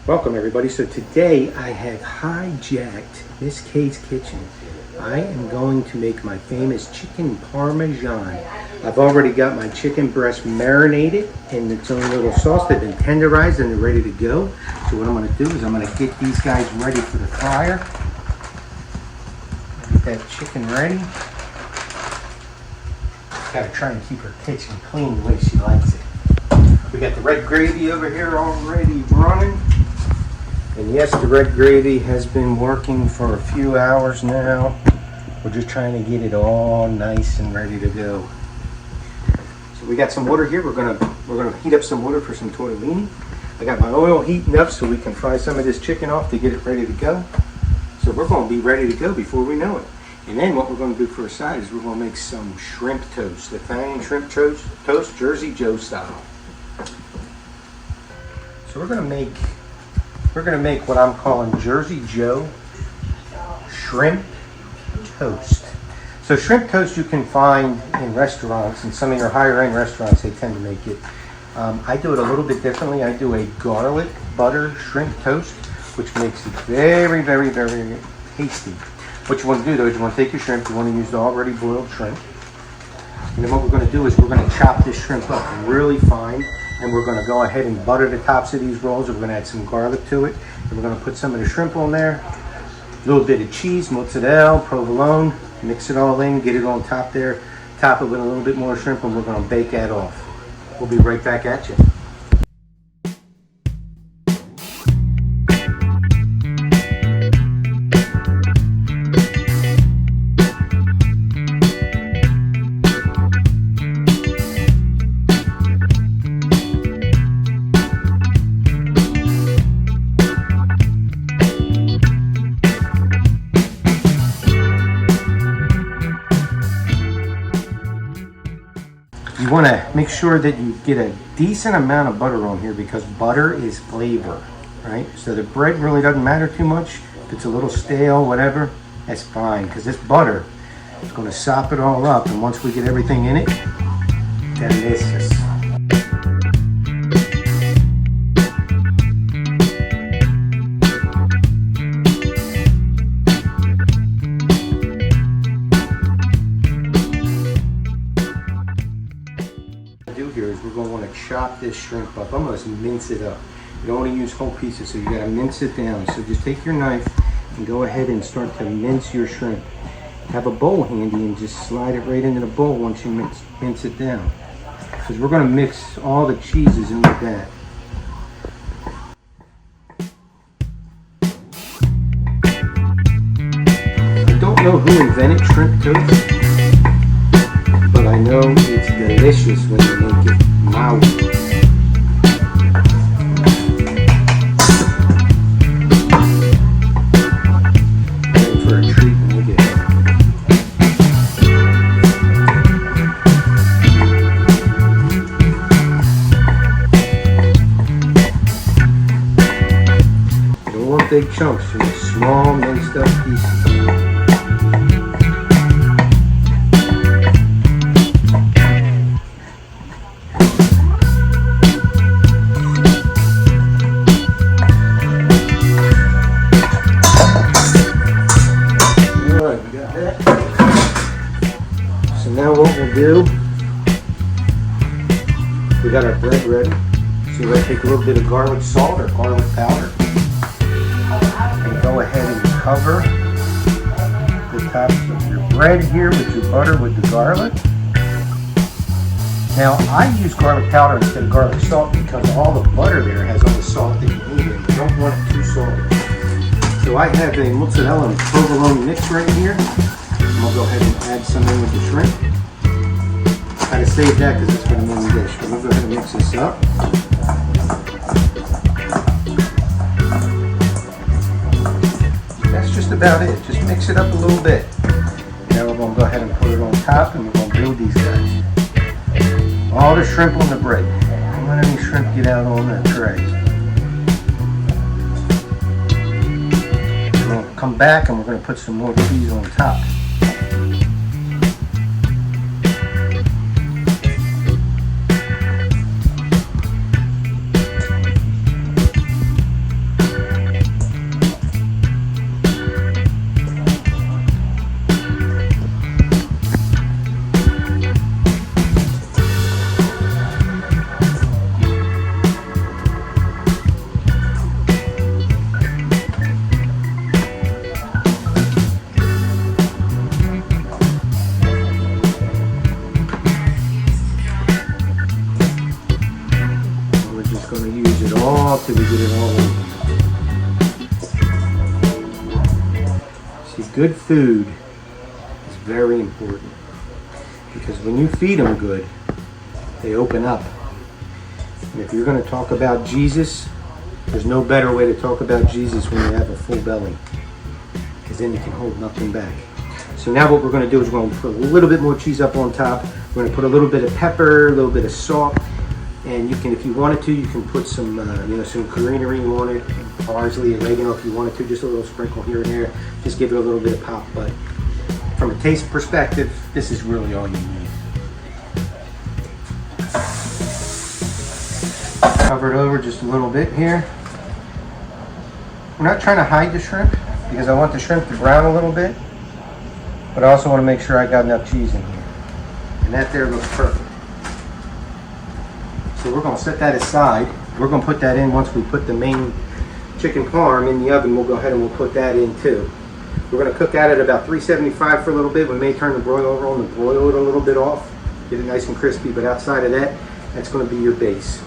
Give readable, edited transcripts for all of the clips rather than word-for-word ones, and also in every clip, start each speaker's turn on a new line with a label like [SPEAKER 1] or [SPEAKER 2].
[SPEAKER 1] Welcome everybody. So today I have hijacked Miss Kay's kitchen. I am going to make my famous chicken parmesan. I've already got my chicken breast marinated in its own little sauce. They've been tenderized and they're ready to go. So what I'm going to do is I'm going to get these guys ready for the fryer. Get that chicken ready. Got to try and keep her kitchen clean the way she likes it. We got the red gravy over here already running. And yes, the red gravy has been working for a few hours now. We're just trying to get it all nice and ready to go. So we got some water here. We're gonna heat up some water for some tortellini. I got my oil heating up so we can fry some of this chicken off to get it ready to go. So we're gonna be ready to go before we know it. And then what we're gonna do for a side is we're gonna make some shrimp toast. Italian shrimp toast, Jersey Joe style. So we're gonna make what I'm calling Jersey Joe shrimp toast. So shrimp toast you can find in restaurants, and some of your higher end restaurants, they tend to make it. I do it a little bit differently. I do a garlic butter shrimp toast, which makes it very, very, very tasty. What you want to do though is you want to take your shrimp, you want to use the already boiled shrimp. And then what we're going to do is we're going to chop this shrimp up really fine. And we're going to go ahead and butter the tops of these rolls. We're going to add some garlic to it. And we're going to put some of the shrimp on there. A little bit of cheese, mozzarella, provolone. Mix it all in, get it on top there. Top it with a little bit more shrimp, and we're going to bake that off. We'll be right back at you. You want to make sure that you get a decent amount of butter on here because butter is flavor, right? So the bread really doesn't matter too much. If it's a little stale, whatever, that's fine because this butter is going to sop it all up. And once we get everything in it, delicious. Here is we're going to want to chop this shrimp up. I'm going to mince it up. You don't want to use whole pieces, so you got to mince it down. So just take your knife and go ahead and start to mince your shrimp. Have a bowl handy and just slide it right into the bowl once you mince it down. Because we're going to mix all the cheeses in with that. I don't know who invented shrimp toast, but I know it's delicious when you make it mild. In for a treat when you get it. You don't want big chunks, you want small minced up pieces. So now what we'll do, we got our bread ready. So we're going to take a little bit of garlic salt or garlic powder and go ahead and cover the tops of your bread here with your butter with the garlic. Now I use garlic powder instead of garlic salt because all the butter there has all the salt that you need and you don't want it too salty. So I have a mozzarella and provolone mix right here. I'm going to go ahead and add some in with the shrimp. I gotta save that because it's for the main dish. But I'm going to go ahead and mix this up. That's just about it. Just mix it up a little bit. Now we're going to go ahead and put it on top and we're going to build these guys. All the shrimp on the bread. Don't let any shrimp get out on that tray. We're going to come back and we're going to put some more cheese on top. till we get it all over. See, good food is very important because when you feed them good, they open up. And if you're going to talk about Jesus, there's no better way to talk about Jesus when you have a full belly, because then you can hold nothing back. So now what we're going to do is we're going to put a little bit more cheese up on top. We're going to put a little bit of pepper, a little bit of salt, and you can, if you wanted to, you can put some, some greenery on it, parsley, oregano if you wanted to, just a little sprinkle here and there. Just give it a little bit of pop. But from a taste perspective, this is really all you need. Cover it over just a little bit here. We're not trying to hide the shrimp because I want the shrimp to brown a little bit, but I also want to make sure I got enough cheese in here. And that there looks perfect. So we're going to set that aside. We're going to put that in once we put the main chicken parm in the oven. We'll go ahead and we'll put that in too. We're going to cook that at about 375 for a little bit. We may turn the broiler on and broil it a little bit off, get it nice and crispy, but outside of that, that's going to be your base.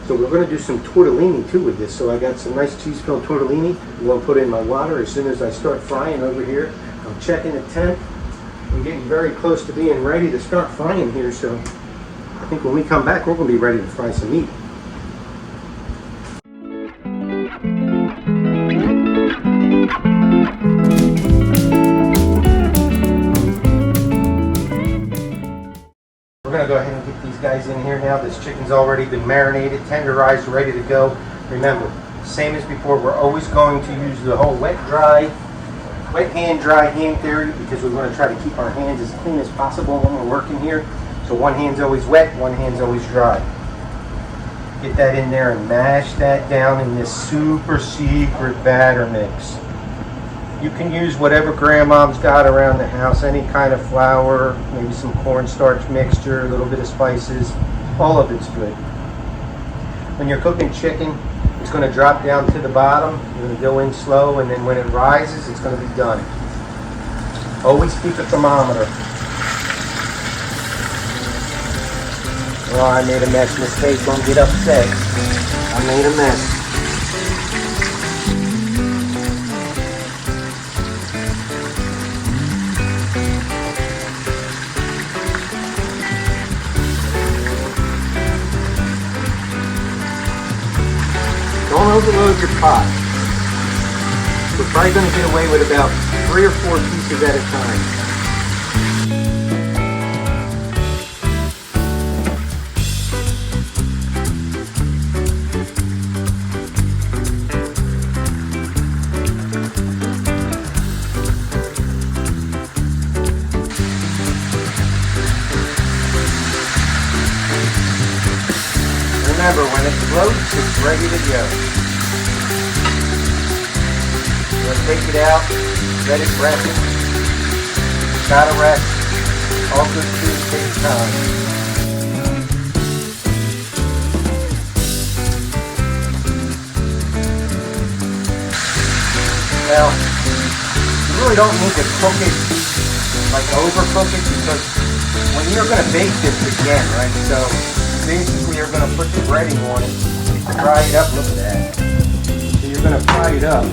[SPEAKER 1] So we're going to do some tortellini too with this. So I got some nice cheese-filled tortellini. I'm going to put in my water as soon as I start frying over here. I'm checking the temp. I'm getting very close to being ready to start frying here. So I think when we come back, we're going to be ready to fry some meat. We're going to go ahead and get these guys in here now. This chicken's already been marinated, tenderized, ready to go. Remember, same as before, we're always going to use the whole wet hand, dry hand theory, because we're going to try to keep our hands as clean as possible when we're working here. So one hand's always wet, one hand's always dry. Get that in there and mash that down in this super secret batter mix. You can use whatever grandmom's got around the house, any kind of flour, maybe some cornstarch mixture, a little bit of spices, all of it's good. When you're cooking chicken, it's going to drop down to the bottom, you're going to go in slow, and then when it rises, it's going to be done. Always keep a thermometer. Oh, I made a mess. Miss Kate, don't get upset. I made a mess. Don't overload your pot. We're probably going to get away with about 3 or 4 pieces at a time. Remember, when it floats, it's ready to go. We'll take it out, let it rest. Gotta rest. All good food takes time. Well, you really don't need to cook it, like overcook it, because when you're going to bake this again, right, so basically you're going to put the breading on it, fry it up, look at that. So you're going to fry it up,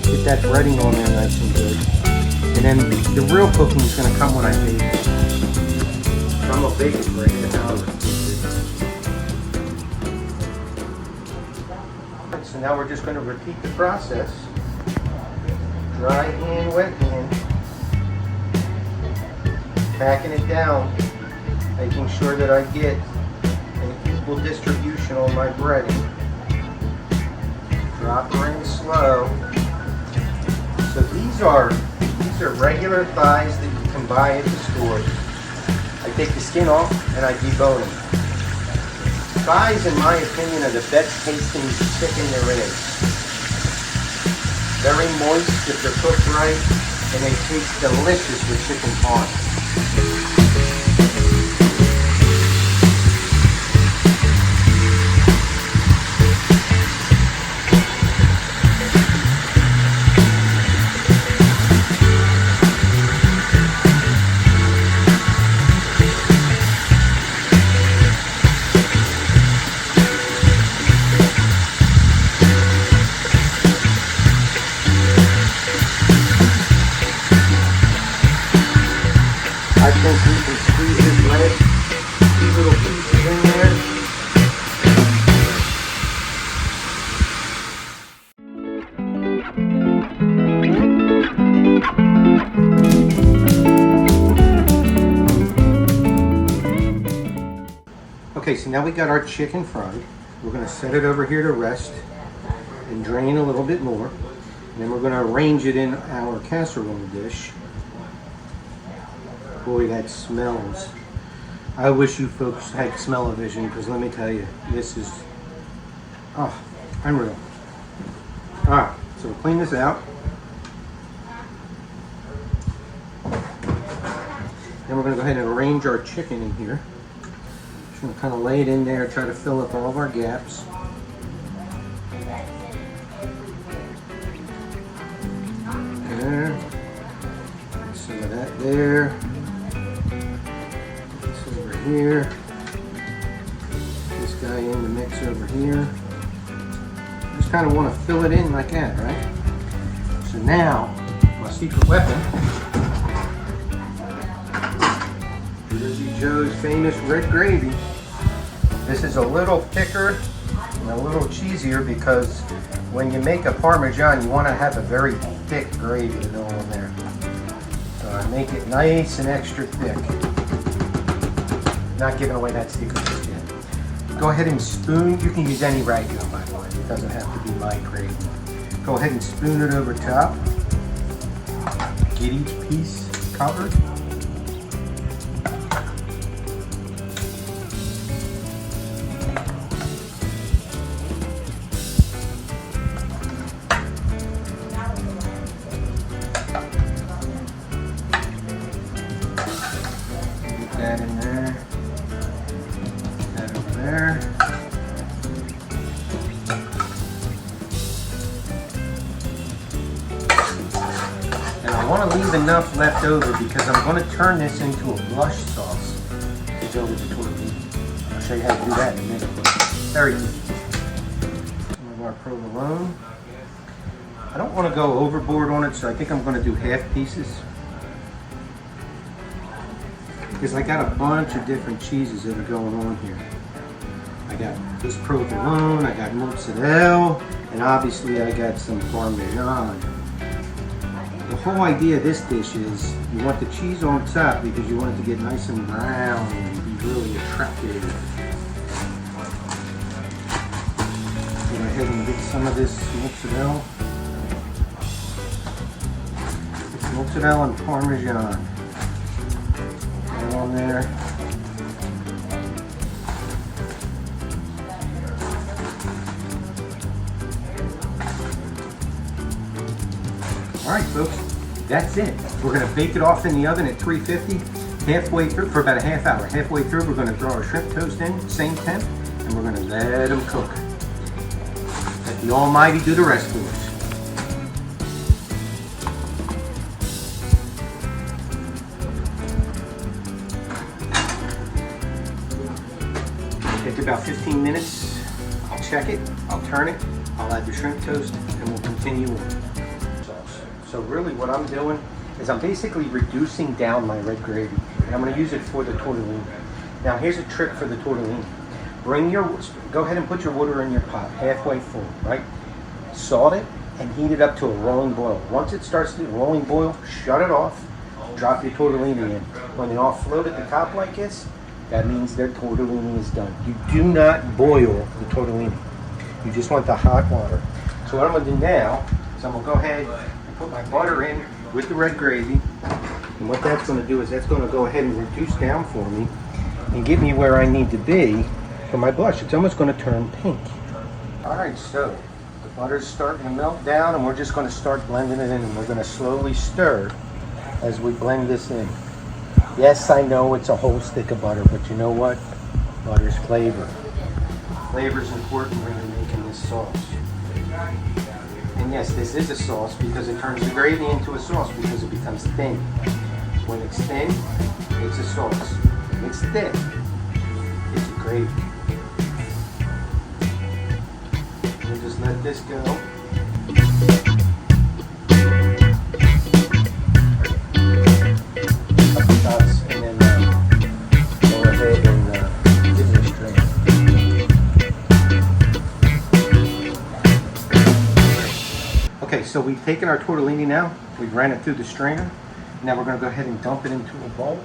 [SPEAKER 1] get that breading on there nice and good. And then the real cooking is going to come when I bake it. So I'm going to bake it for 8 hours. So now we're just going to repeat the process. Dry hand, wet hand. Packing it down, making sure that I get equal distribution on my breading. Drop her in slow. So these are regular thighs that you can buy at the store. I take the skin off and I debone them. Thighs, in my opinion, are the best tasting chicken there is. Very moist if they're cooked right, and they taste delicious with chicken parm. think we can squeeze this last few little pieces in there. Okay, so now we got our chicken fried. We're going to set it over here to rest and drain a little bit more. And then we're going to arrange it in our casserole dish. Boy, that smells. I wish you folks had smell-o-vision, because let me tell you, this is, unreal. Alright, so we'll clean this out. Then we're going to go ahead and arrange our chicken in here. Just going to kind of lay it in there, try to fill up all of our gaps. There. Some of that there. This over here. This guy in the mix over here. Just kind of want to fill it in like that, right? So now, my secret weapon. Jersey Joe's famous red gravy. This is a little thicker and a little cheesier because when you make a Parmesan, you want to have a very thick gravy to go on there. So I make it nice and extra thick. Not giving away that secret just yet. Go ahead and spoon. You can use any ragu, by the way. It doesn't have to be my gravy. Go ahead and spoon it over top. Get each piece covered. That in there, that over there. And I want to leave enough left over because I'm going to turn this into a blush sauce to go with the tortellini. I'll show you how to do that in a minute. Very easy. Some of our provolone. I don't want to go overboard on it, so I think I'm going to do half pieces. Because I got a bunch of different cheeses that are going on here. I got this provolone, I got mozzarella, and obviously I got some parmesan. The whole idea of this dish is you want the cheese on top because you want it to get nice and brown and be really attractive. Go ahead and get some of this mozzarella. It's mozzarella and parmesan. On there. Alright folks, that's it. We're going to bake it off in the oven at 350 halfway through for about a half hour. Halfway through we're going to throw our shrimp toast in, same temp, and we're going to let them cook. Let the Almighty do the rest for us. Take about 15 minutes. I'll check it, I'll turn it, I'll add the shrimp toast, and we'll continue on. So really what I'm doing is I'm basically reducing down my red gravy. And I'm going to use it for the tortellini. Now here's a trick for the tortellini. Go ahead and put your water in your pot, halfway full, right? Salt it and heat it up to a rolling boil. Once it starts to rolling boil, shut it off, drop your tortellini in. When they all float at the top like this, that means their tortellini is done. You do not boil the tortellini. You just want the hot water. So what I'm going to do now is I'm going to go ahead and put my butter in with the red gravy. And what that's going to do is that's going to go ahead and reduce down for me and get me where I need to be for my blush. It's almost going to turn pink. Alright, so the butter's starting to melt down and we're just going to start blending it in, and we're going to slowly stir as we blend this in. Yes, I know it's a whole stick of butter, but you know what? Butter's flavor. Flavor's important when you're making this sauce. And yes, this is a sauce because it turns the gravy into a sauce because it becomes thin. When it's thin, it's a sauce. When it's thick, it's a gravy. We'll just let this go. And then so we've taken our tortellini now. We ran it through the strainer. Now we're going to go ahead and dump it into a bowl.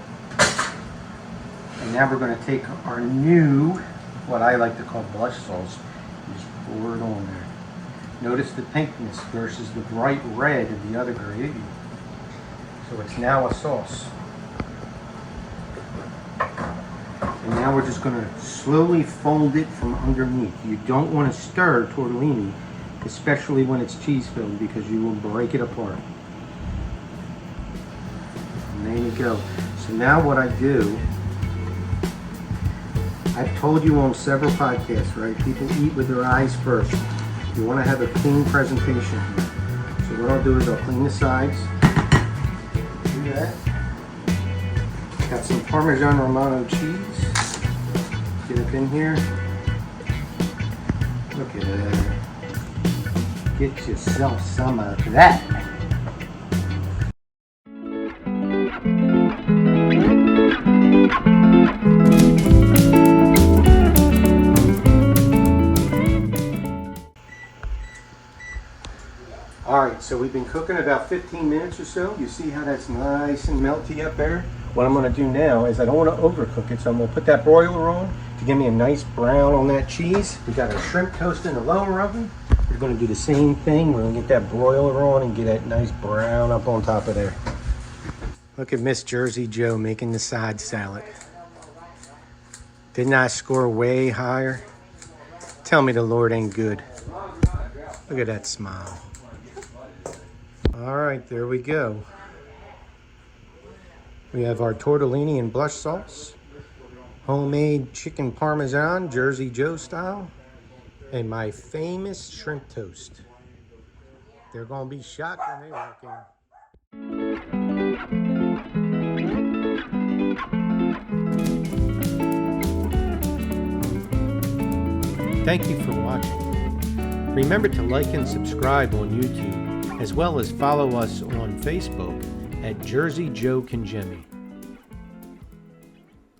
[SPEAKER 1] And now we're going to take our new, what I like to call blush sauce, and just pour it on there. Notice the pinkness versus the bright red of the other gravy. So it's now a sauce. And now we're just going to slowly fold it from underneath. You don't want to stir tortellini, especially when it's cheese filled, because you will break it apart. And there you go. So now what I do, I've told you on several podcasts, right? People eat with their eyes first. You want to have a clean presentation here. So what I'll do is I'll clean the sides. Do that. Got some Parmesan Romano cheese. Get up in here. Look at that. Get yourself some of that. Alright, so we've been cooking about 15 minutes or so. You see how that's nice and melty up there? What I'm going to do now is I don't want to overcook it, so I'm going to put that broiler on to give me a nice brown on that cheese. We got our shrimp toast in the lower oven. We're going to do the same thing. We're going to get that broiler on and get that nice brown up on top of there. Look at Miss Jersey Joe making the side salad. Didn't I score way higher? Tell me the Lord ain't good. Look at that smile. All right, there we go. We have our tortellini and blush sauce, homemade chicken parmesan, Jersey Joe style, and my famous shrimp toast. They're gonna be shocked when they walk in. Thank you for watching. Remember to like and subscribe on YouTube, as well as follow us on Facebook at Jersey Joe Kinjemi.